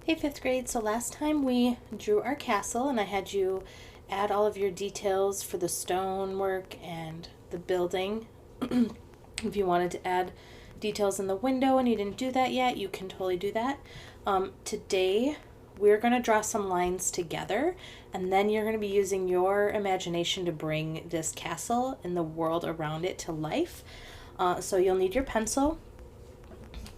Hey, fifth grade. So last time we drew our castle and I had you add all of your details for the stonework and the building. If you wanted to add details in the window and you didn't do that yet, you can totally do that. Today we're going to draw some lines together, and then you're going to be using your imagination to bring this castle and the world around it to life. So you'll need your pencil,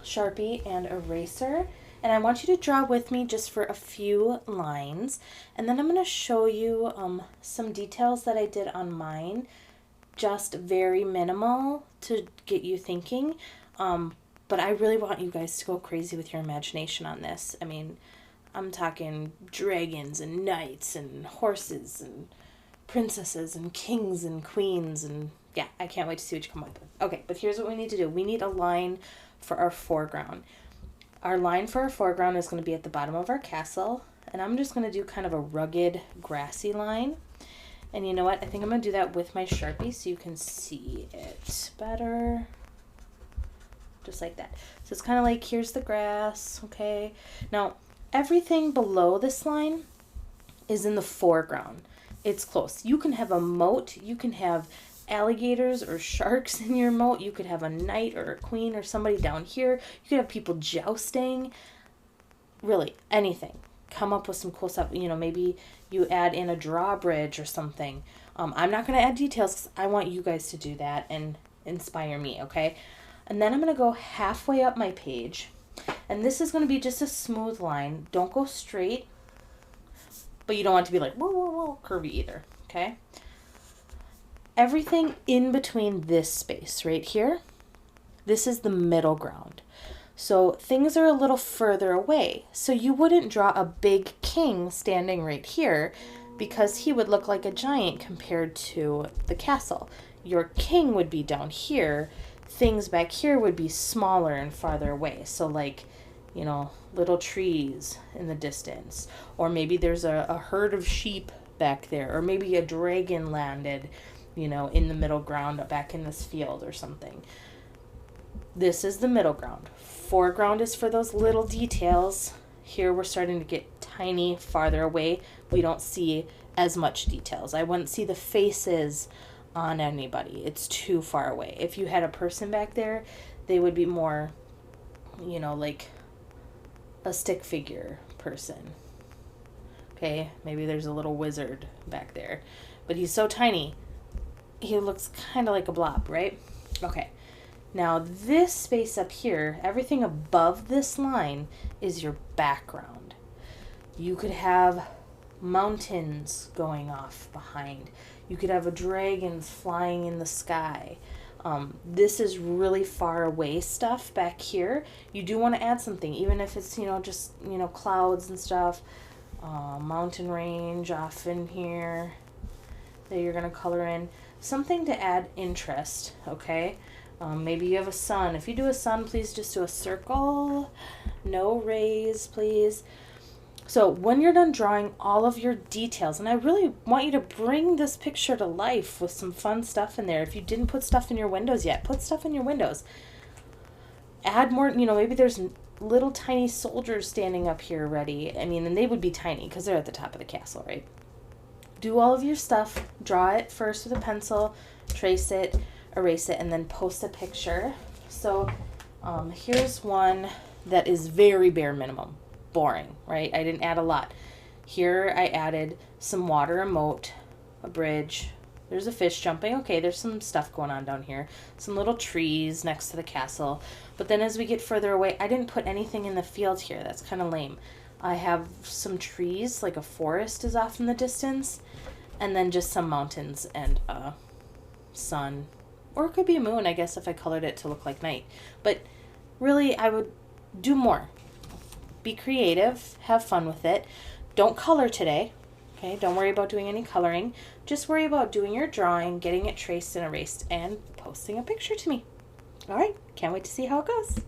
Sharpie, and eraser. And I want you to draw with me just for a few lines. And then I'm going to show you some details that I did on mine. Just very minimal to get you thinking. But I really want you guys to go crazy with your imagination on this. I mean, I'm talking dragons and knights and horses and princesses and kings and queens. And yeah, I can't wait to see what you come up with. Okay, but here's what we need to do. We need a line for our foreground. Our line for our foreground is going to be at the bottom of our castle, and I'm just going to do kind of a rugged, grassy line. And you know what? I think I'm going to do that with my Sharpie so you can see it better. Just like that. So it's kind of like, here's the grass, okay? Now, everything below this line is in the foreground. It's close. You can have a moat. You can have alligators or sharks in your moat. You could have a knight or a queen or somebody down here. You could have people jousting. Really, anything. Come up with some cool stuff. You know, maybe you add in a drawbridge or something. I'm not going to add details because I want you guys to do that and inspire me, okay? And then I'm going to go halfway up my page. And this is going to be just a smooth line. Don't go straight, but you don't want it to be like, whoa, whoa, whoa, curvy either, okay? Everything in between this space right here, this is the middle ground. So things are a little further away. So you wouldn't draw a big king standing right here because he would look like a giant compared to the castle. Your king would be down here. Things back here would be smaller and farther away. So like, you know, little trees in the distance. Or maybe there's a herd of sheep back there. Or maybe a dragon landed, you know, in the middle ground back in this field or something. This is the middle ground. Foreground is for those little details. Here we're starting to get tiny, farther away. We don't see as much details. I wouldn't see the faces on anybody. It's too far away. If you had a person back there, they would be more, you know, like a stick figure person. Okay, maybe there's a little wizard back there. But he's so tiny, he looks kind of like a blob, right? Okay. Now this space up here, everything above this line is your background. You could have mountains going off behind. You could have a dragons flying in the sky. This is really far away stuff back here. You do want to add something, even if it's, you know, just, you know, clouds and stuff. Mountain range off in here that you're going to color in. Something to add interest, okay? Maybe you have a sun. If you do a sun, please just do a circle. No rays, please. So when you're done drawing all of your details, and I really want you to bring this picture to life with some fun stuff in there. If you didn't put stuff in your windows yet, put stuff in your windows. Add more, you know, maybe there's little tiny soldiers standing up here ready. I mean, and they would be tiny because they're at the top of the castle, right? Do all of your stuff, draw it first with a pencil, trace it, erase it, and then post a picture. So here's one that is very bare minimum, boring, right? I didn't add a lot. Here I added some water, a moat, a bridge. There's a fish jumping. Okay, there's some stuff going on down here. Some little trees next to the castle. But then as we get further away, I didn't put anything in the field here. That's kind of lame. I have some trees, like a forest is off in the distance, and then just some mountains and a sun. Or it could be a moon, I guess, if I colored it to look like night. But really, I would do more. Be creative. Have fun with it. Don't color today. Okay? Don't worry about doing any coloring. Just worry about doing your drawing, getting it traced and erased, and posting a picture to me. All right? Can't wait to see how it goes.